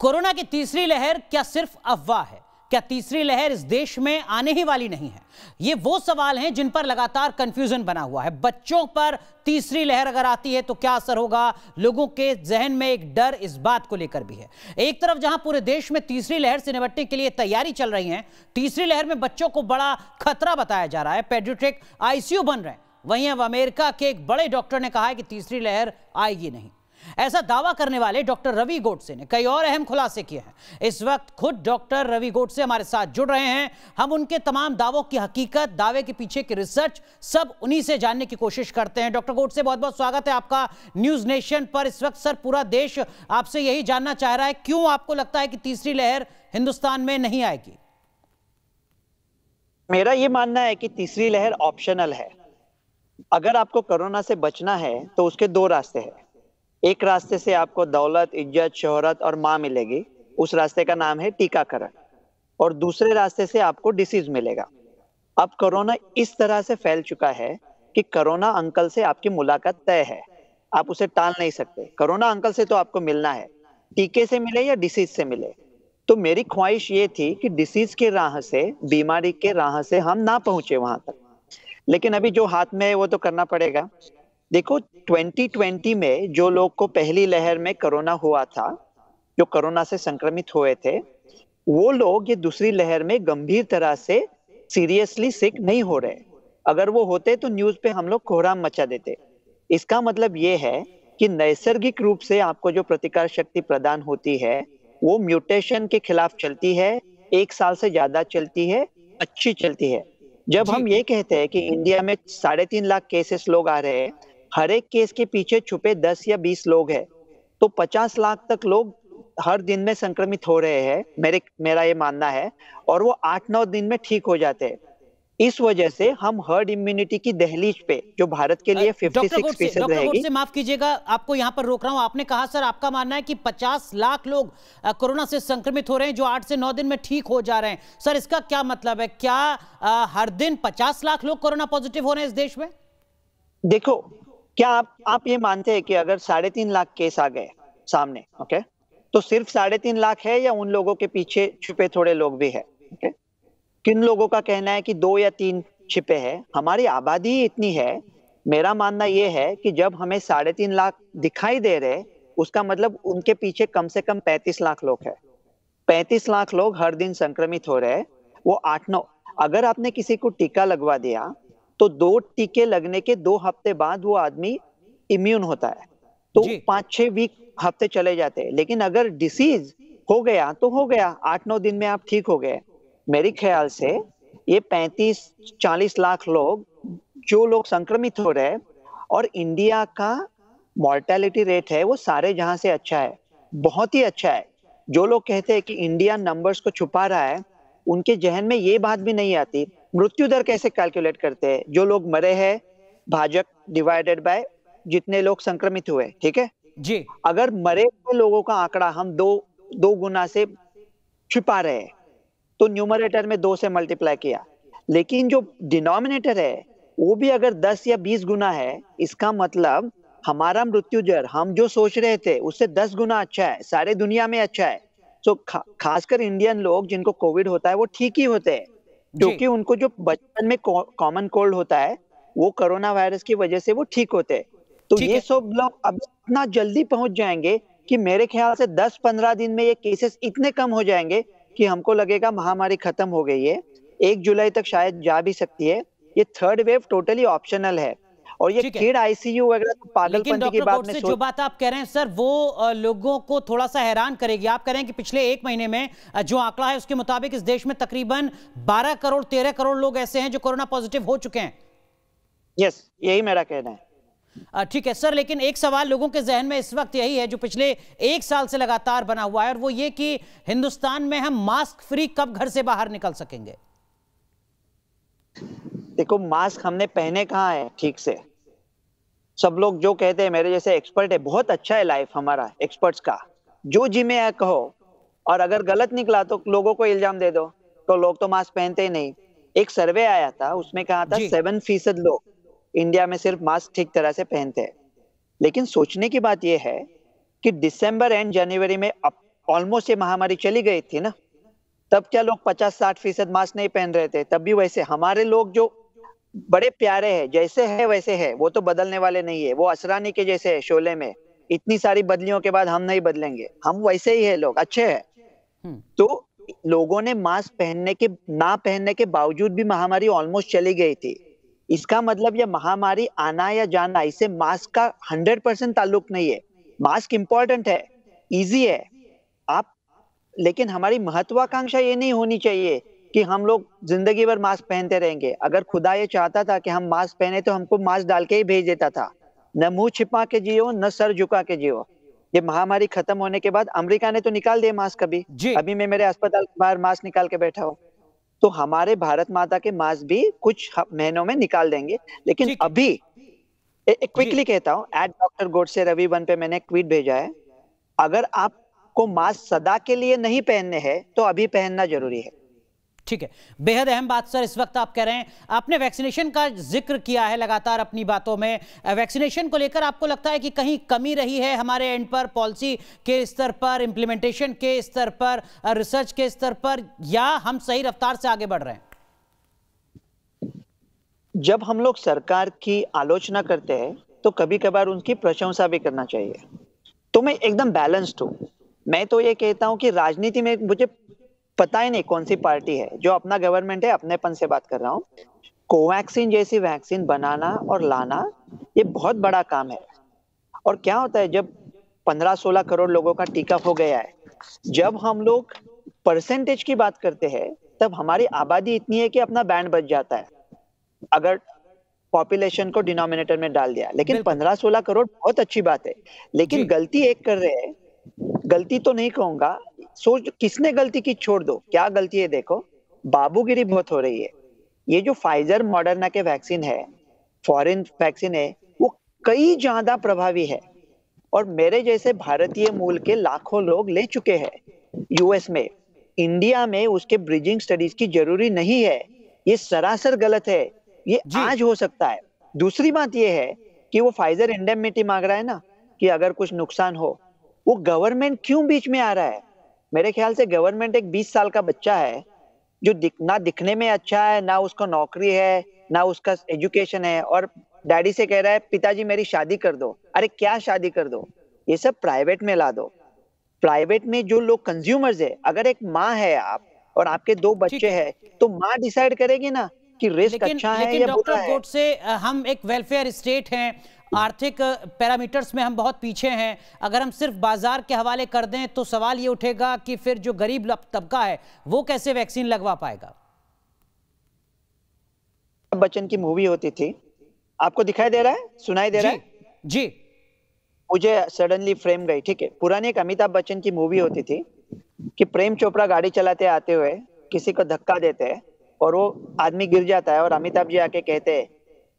Corona की तीसरी लहर क्या सिर्फ अफवाह है? क्या तीसरी लहर इस देश में आने ही वाली नहीं है? ये वो सवाल हैं जिन पर लगातार कंफ्यूजन बना हुआ है। बच्चों पर तीसरी लहर अगर आती है तो क्या असर होगा? लोगों के जहन में एक डर इस बात को लेकर भी है। एक तरफ जहां पूरे देश में तीसरी लहर से निपटने के लिए तैयारी चल रही है, तीसरी लहर में बच्चों को बड़ा खतरा बताया जा रहा है, पेडियाट्रिक आईसीयू बन रहे हैं। वहीं अब अमेरिका के एक बड़े डॉक्टर ने कहा है कि तीसरी लहर आएगी नहीं। ऐसा दावा करने वाले डॉक्टर रवि गोडसे ने कई और अहम खुलासे किए हैं। इस वक्त खुद डॉक्टर रवि गोडसे हमारे साथ जुड़ रहे हैं। हम उनके तमाम दावों की हकीकत, दावे के पीछे की रिसर्च, सब उन्हीं से जानने की कोशिश करते हैं। डॉक्टर गोडसे, बहुत बहुत स्वागत है आपका न्यूज नेशन पर। इस वक्त सर पूरा देश आपसे यही जानना चाह रहा है, क्यों आपको लगता है कि तीसरी लहर हिंदुस्तान में नहीं आएगी? मेरा ये मानना है कि तीसरी लहर ऑप्शनल है। अगर आपको कोरोना से बचना है तो उसके दो रास्ते हैं। एक रास्ते से आपको दौलत, इज्जत, शोहरत और माँ मिलेगी, उस रास्ते का नाम है टीकाकरण। और दूसरे रास्ते से आपको डिसीज मिलेगा। अब कोरोना इस तरह से फैल चुका है कि कोरोना अंकल से आपकी मुलाकात तय है, आप उसे टाल नहीं सकते। कोरोना अंकल से तो आपको मिलना है, टीके से मिले या डिसीज से मिले। तो मेरी ख्वाहिश ये थी कि डिसीज के राह से, बीमारी के राह से हम ना पहुंचे वहां तक, लेकिन अभी जो हाथ में है वो तो करना पड़ेगा। देखो, 2020 में जो लोग को पहली लहर में कोरोना हुआ था, जो कोरोना से संक्रमित हुए थे, वो लोग ये दूसरी लहर में गंभीर तरह से सीरियसली सिक नहीं हो रहे। अगर वो होते तो न्यूज पे हम लोग कोहराम मचा देते। इसका मतलब ये है कि नैसर्गिक रूप से आपको जो प्रतिकार शक्ति प्रदान होती है वो म्यूटेशन के खिलाफ चलती है, 1 साल से ज्यादा चलती है, अच्छी चलती है। जब हम ये कहते हैं कि इंडिया में 3.5 लाख केसेस लोग आ रहे हैं, हर एक केस के पीछे छुपे 10 या 20 लोग हैं, तो 50 लाख तक लोग हर दिन में संक्रमित हो रहे हैं, मेरा ये मानना है। और वो 8-9 दिन में ठीक हो जाते हैं। इस वजह से हम हर्ड इम्यूनिटी की दहलीज पे, जो भारत के लिए 56% रहेगी। माफ कीजिएगा, आपको यहाँ पर रोक रहा हूँ। आपने कहा सर, आपका मानना है कि 50 लाख लोग कोरोना से संक्रमित हो रहे हैं, जो 8 से 9 दिन में ठीक हो जा रहे हैं। सर, इसका क्या मतलब है? क्या हर दिन 50 लाख लोग कोरोना पॉजिटिव हो रहे हैं इस देश में? देखो, क्या आप ये मानते हैं कि अगर 3.5 लाख केस आ गए सामने, ओके, तो सिर्फ 3.5 लाख है या उन लोगों के पीछे छुपे थोड़े लोग भी है? ओके, किन लोगों का कहना है कि 2 या 3 छिपे हैं? हमारी आबादी इतनी है। मेरा मानना यह है कि जब हमें 3.5 लाख दिखाई दे रहे, उसका मतलब उनके पीछे कम से कम 35 लाख लोग हैं। 35 लाख लोग हर दिन संक्रमित हो रहे हैं। वो 8-9, अगर आपने किसी को टीका लगवा दिया तो 2 टीके लगने के 2 हफ्ते बाद वो आदमी इम्यून होता है, तो 5-6 वीक हफ्ते चले जाते हैं। लेकिन अगर डिसीज हो गया तो हो गया, 8-9 दिन में आप ठीक हो गए। मेरे ख्याल से ये 35-40 लाख लोग, जो लोग संक्रमित हो रहे हैं, और इंडिया का मॉर्टेलिटी रेट है वो सारे जहां से अच्छा है, बहुत ही अच्छा है। जो लोग कहते हैं कि इंडिया नंबर्स को छुपा रहा है, उनके जहन में ये बात भी नहीं आती मृत्यु दर कैसे कैलकुलेट करते हैं। जो लोग मरे हैं, भाजक डिवाइडेड बाय जितने लोग संक्रमित हुए, ठीक है जी। अगर मरे हुए लोगों का आंकड़ा हम दो गुना से छुपा रहे हैं, तो न्यूमरेटर में 2 से मल्टीप्लाई किया, लेकिन जो डिनोमिनेटर है वो भी अगर 10 या 20 गुना है, इसका मतलब हमारा मृत्यु दर हम जो सोच रहे थे उससे 10 गुना अच्छा है, सारे दुनिया में अच्छा है। तो खासकर इंडियन लोग जिनको कोविड होता है वो ठीक ही होते हैं, क्योंकि उनको जो बचपन में कॉमन कोल्ड होता है वो कोरोना वायरस की वजह से वो ठीक होते हैं। तो ये सब लोग अब इतना जल्दी पहुंच जाएंगे कि मेरे ख्याल से 10-15 दिन में ये केसेस इतने कम हो जाएंगे कि हमको लगेगा महामारी खत्म हो गई है। 1 जुलाई तक शायद जा भी सकती है। ये थर्ड वेव टोटली ऑप्शनल है। और ये किड आईसीयू वगैरह तो पागलपंती की बात में जो बात आप कह रहे हैं सर, वो लोगों को थोड़ा सा हैरान करेगी। आप कह रहे हैं कि पिछले 1 महीने में जो आंकड़ा है उसके मुताबिक इस देश में तकरीबन 12 करोड़ 13 करोड़ लोग ऐसे हैं जो कोरोना पॉजिटिव हो चुके हैं। यस, यही मेरा कहना है। ठीक है सर, लेकिन एक सवाल लोगों के जहन में इस वक्त यही है, जो पिछले 1 साल से लगातार बना हुआ है, और वो ये कि हिंदुस्तान में हम मास्क फ्री कब घर से बाहर निकल सकेंगे? देखो, मास्क हमने पहने कहाँ है ठीक से। सब लोग जो कहते हैं, मेरे जैसे एक्सपर्ट है, बहुत अच्छा है लाइफ हमारा एक्सपर्ट्स का, जो जिम्मे है कहो, और अगर गलत निकला तो लोगों को इल्जाम दे दो, तो लोग तो मास्क पहनते ही नहीं। एक सर्वे आया था, उसमें कहा था 7% लोग इंडिया में सिर्फ मास्क ठीक तरह से पहनते हैं। लेकिन सोचने की बात यह है कि दिसंबर एंड जनवरी में ऑलमोस्ट ये महामारी चली गई थी ना, तब क्या लोग 50-60% मास्क नहीं पहन रहे थे? तब भी वैसे हमारे लोग जो बड़े प्यारे हैं, जैसे है वैसे है, वो तो बदलने वाले नहीं है। वो असरानी के जैसे है शोले में, इतनी सारी बदलियों के बाद हम नहीं बदलेंगे, हम वैसे ही है, लोग अच्छे हैं। तो लोगों ने मास्क ना पहनने के बावजूद भी महामारी ऑलमोस्ट चली गई थी। इसका मतलब ये महामारी आना या जाना, इससे मास्क का 100% ताल्लुक नहीं है। मास्क इंपॉर्टेंट है, इजी है, आप, लेकिन हमारी महत्वाकांक्षा ये नहीं होनी चाहिए कि हम लोग जिंदगी भर मास्क पहनते रहेंगे। अगर खुदा ये चाहता था कि हम मास्क पहने तो हमको मास्क डाल के ही भेज देता था। न मुंह छिपा के जियो, न सर झुका के जियो। ये महामारी खत्म होने के बाद अमेरिका ने तो निकाल दिए मास्क। अभी मैं मेरे अस्पताल के बाहर मास्क निकाल के बैठा हूँ। तो हमारे भारत माता के मास्क भी कुछ महीनों में निकाल देंगे। लेकिन अभी क्विकली कहता हूँ, @डॉक्टर गोडसे रवि 1 पे मैंने ट्वीट भेजा है, अगर आपको मास्क सदा के लिए नहीं पहनने हैं तो अभी पहनना जरूरी है। ठीक है, बेहद अहम बात सर इस वक्त आप कह रहे हैं। आपने वैक्सीनेशन का जिक्र किया है लगातार अपनी बातों में। वैक्सीनेशन को लेकर आपको लगता है कि कहीं कमी रही है हमारे एंड पर, पॉलिसी के स्तर पर, इंप्लीमेंटेशन के स्तर पर, रिसर्च के स्तर पर, या हम सही रफ्तार से आगे बढ़ रहे हैं? जब हम लोग सरकार की आलोचना करते हैं तो कभी कभार उनकी प्रशंसा भी करना चाहिए। तो मैं एकदम बैलेंस्ड हूँ। मैं तो ये कहता हूँ कि राजनीति में मुझे पता ही नहीं कौन सी पार्टी है, जो अपना गवर्नमेंट है, अपनेपन से बात कर रहा हूँ, कोवैक्सीन जैसी वैक्सीन बनाना और लाना ये बहुत बड़ा काम है। और क्या होता है, जब 15-16 करोड़ लोगों का टीका हो गया है, जब हम लोग परसेंटेज की बात करते हैं तब हमारी आबादी इतनी है कि अपना बैंड बच जाता है अगर पॉपुलेशन को डिनोमिनेटर में डाल दिया। लेकिन 15-16 करोड़ बहुत अच्छी बात है, लेकिन गलती एक कर रहे हैं। गलती तो नहीं कहूंगा, सोच किसने गलती की छोड़ दो, क्या गलती है देखो, बाबूगिरी बहुत हो रही है। ये जो फाइजर मॉडर्ना के वैक्सीन है, फॉरेन वैक्सीन है, वो कई ज्यादा प्रभावी है और मेरे जैसे भारतीय मूल के लाखों लोग ले चुके हैं यूएस में। इंडिया में उसके ब्रिजिंग स्टडीज की जरूरी नहीं है। ये सरासर गलत है, ये आज हो सकता है। दूसरी बात ये है कि वो फाइजर इंडेमिनिटी मांग रहा है ना, कि अगर कुछ नुकसान हो, वो गवर्नमेंट क्यों बीच में आ रहा है? मेरे ख्याल से गवर्नमेंट एक 20 साल का बच्चा है जो ना दिखने में अच्छा है, ना उसको नौकरी है, ना उसका एजुकेशन है, और डैडी से कह रहा है पिताजी मेरी शादी कर दो। अरे क्या शादी कर दो, ये सब प्राइवेट में ला दो। प्राइवेट में जो लोग कंज्यूमर्स है, अगर एक माँ है आप और आपके 2 बच्चे हैं, तो माँ डिसाइड करेगी ना कि रिस्क अच्छा है या बुरा है। डॉक्टर गोडसे, हम एक वेलफेयर स्टेट हैं, आर्थिक पैरामीटर्स में हम बहुत पीछे हैं। अगर हम सिर्फ बाजार के हवाले कर दें तो सवाल ये उठेगा कि फिर जो गरीब तबका है वो कैसे वैक्सीन लगवा पाएगा? बच्चन की मूवी होती थी, आपको दिखाई दे रहा है, सुनाई दे रहा है? जी, मुझे सडनली फ्रेम गई। ठीक है, पुरानी एक अमिताभ बच्चन की मूवी होती थी कि प्रेम चोपड़ा गाड़ी चलाते आते हुए किसी को धक्का देते हैं और वो आदमी गिर जाता है और अमिताभ जी आके कहते हैं,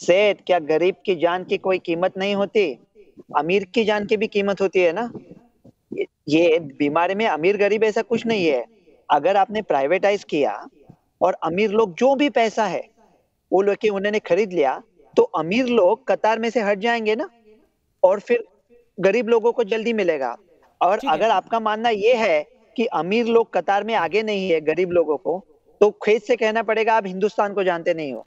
सेठ क्या गरीब की जान की कोई कीमत नहीं होती? अमीर की जान की भी कीमत होती है ना। ये बीमारी में अमीर गरीब ऐसा कुछ नहीं है। अगर आपने प्राइवेटाइज किया और अमीर लोग जो भी पैसा है वो लोग उन्होंने खरीद लिया, तो अमीर लोग कतार में से हट जाएंगे ना, और फिर गरीब लोगों को जल्दी मिलेगा। और अगर आपका मानना ये है कि अमीर लोग कतार में आगे नहीं है गरीब लोगों को, तो खेत से कहना पड़ेगा आप हिंदुस्तान को जानते नहीं हो।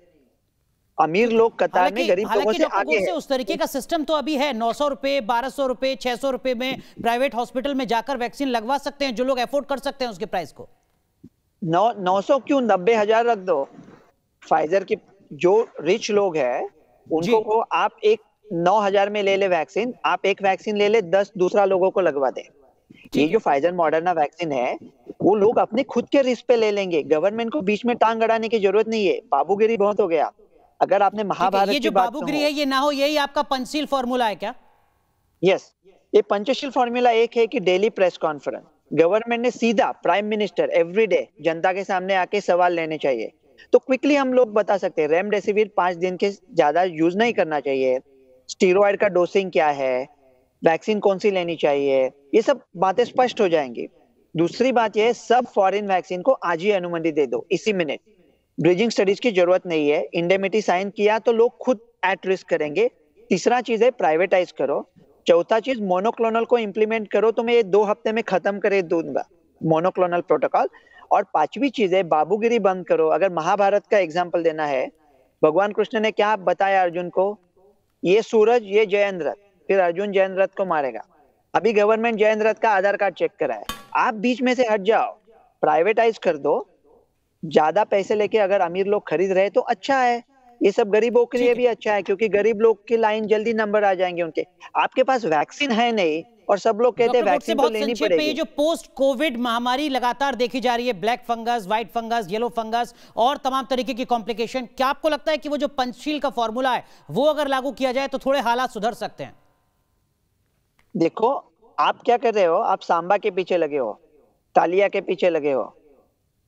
अमीर लोग कतार में गरीब लोगों से आगे है। उस तरीके का सिस्टम तो अभी है। 900 रुपए, 1200 रुपए, 600 रुपए में प्राइवेट हॉस्पिटल में जाकर वैक्सीन लगवा सकते हैं जो लोग अफोर्ड कर सकते हैं उसके प्राइस को। 900 क्यों, 90,000 रख दो। फाइजर की जो रिच लोग हैं उनको को आप एक 9,000 में ले ले वैक्सीन, आप एक वैक्सीन ले ले, 10 दूसरा लोगों को लगवा दे। ये जो फाइजर मॉडर्ना वैक्सीन है वो लोग अपने खुद के रिस्क पे ले लेंगे, गवर्नमेंट को बीच में टांग अड़ाने की जरूरत नहीं है। बाबूगिरी बहुत हो गया। अगर आपने महाभारत ये जो बाबूगिरी है ये ना हो, यही आपका पंचशील फॉर्मूला है क्या? यस, ये पंचशील फॉर्मूला एक है कि डेली प्रेस कॉन्फ्रेंस, गवर्नमेंट ने सीधा प्राइम मिनिस्टर एवरीडे जनता के सामने आके सवाल लेने चाहिए। तो क्विकली हम लोग बता सकते हैं रेमडेसिविर 5 दिन के ज्यादा यूज नहीं करना चाहिए, स्टीरॉयड का डोसिंग क्या है, वैक्सीन कौन सी लेनी चाहिए, ये सब बातें स्पष्ट हो जाएंगी। दूसरी बात यह है, सब फॉरेन वैक्सीन को आज ही अनुमति दे दो, इसी मिनट। ब्रिजिंग स्टडीज की जरूरत नहीं है। इंडेमिनिटी साइन किया तो लोग खुद एट रिस्क करेंगे। तीसरा चीज है प्राइवेटाइज करो। चौथा चीज मोनोक्लोनल को इंप्लीमेंट करो, तो मैं ये 2 हफ्ते में खत्म करे दूंगा मोनोक्लोनल प्रोटोकॉल। और पांचवी चीज है बाबूगिरी बंद करो। अगर महाभारत का एग्जाम्पल देना है, भगवान कृष्ण ने क्या बताया अर्जुन को, ये सूरज ये जयेंद्र रथ, फिर अर्जुन जयेंद्र रथ को मारेगा। अभी गवर्नमेंट जयेंद्र रथ का आधार कार्ड चेक करा है, आप बीच में से हट जाओ, प्राइवेटाइज कर दो, ज्यादा पैसे लेके अगर अमीर लोग खरीद रहे तो अच्छा है, ये सब गरीबों के लिए भी अच्छा है, क्योंकि गरीब लोग की लाइन जल्दी नंबर आ जाएंगे उनके। आपके पास वैक्सीन है नहीं और सब लोग कहते हैं वैक्सीन तो लेनी पड़ेगी। ये जो पोस्ट कोविड महामारी लगातार देखी जा रही है, black fungus, white fungus, yellow fungus और तमाम तरीके की कॉम्प्लिकेशन, क्या आपको लगता है कि वो जो पंचशील का फॉर्मूला है वो अगर लागू किया जाए तो थोड़े हालात सुधर सकते हैं? देखो आप क्या कर रहे हो, आप सांबा के पीछे लगे हो, तालिया के पीछे लगे हो,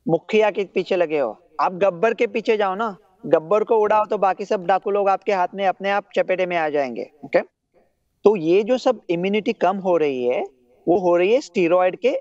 मुखिया के पीछे लगे हो, आप गब्बर के पीछे जाओ ना, गब्बर को उड़ाओ तो बाकी सब डाकू लोग आपके हाथ में अपने आप चपेटे में आ जाएंगे। ओके, तो ये जो सब इम्यूनिटी कम हो रही है वो हो रही है स्टीरॉयड के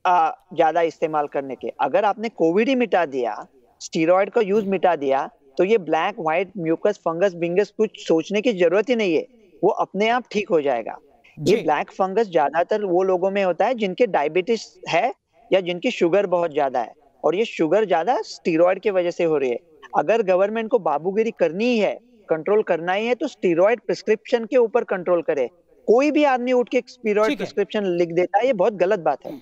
ज्यादा इस्तेमाल करने के। अगर आपने कोविड ही मिटा दिया, स्टीरॉयड का यूज मिटा दिया, तो ये black white mucus fungus wings कुछ सोचने की जरूरत ही नहीं है, वो अपने आप ठीक हो जाएगा। ये ब्लैक फंगस ज्यादातर वो लोगों में होता है जिनके डायबिटीज है या जिनकी शुगर बहुत ज्यादा है, और ये शुगर ज्यादा स्टीरॉयड की वजह से हो रही है। अगर गवर्नमेंट को बाबूगिरी करनी ही है, कंट्रोल करना ही है, तो स्टीरॉयड प्रिस्क्रिप्शन के ऊपर कंट्रोल करे। कोई भी आदमी उठ के स्टीरॉयड प्रिस्क्रिप्शन लिख देता है, ये बहुत गलत बात है।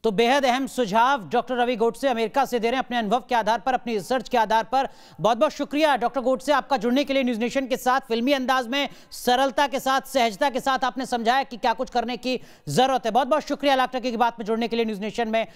तो बेहद अहम सुझाव डॉक्टर रवि गोडसे अमेरिका से दे रहे हैं अपने अनुभव के आधार पर, अपनी रिसर्च के आधार पर। बहुत बहुत शुक्रिया डॉक्टर गोडसे आपका जुड़ने के लिए न्यूज नेशन के साथ। फिल्मी अंदाज में, सरलता के साथ, सहजता के साथ आपने समझाया कि क्या कुछ करने की जरूरत है। बहुत बहुत शुक्रिया लाख टके की बात में जुड़ने के लिए न्यूज नेशन में।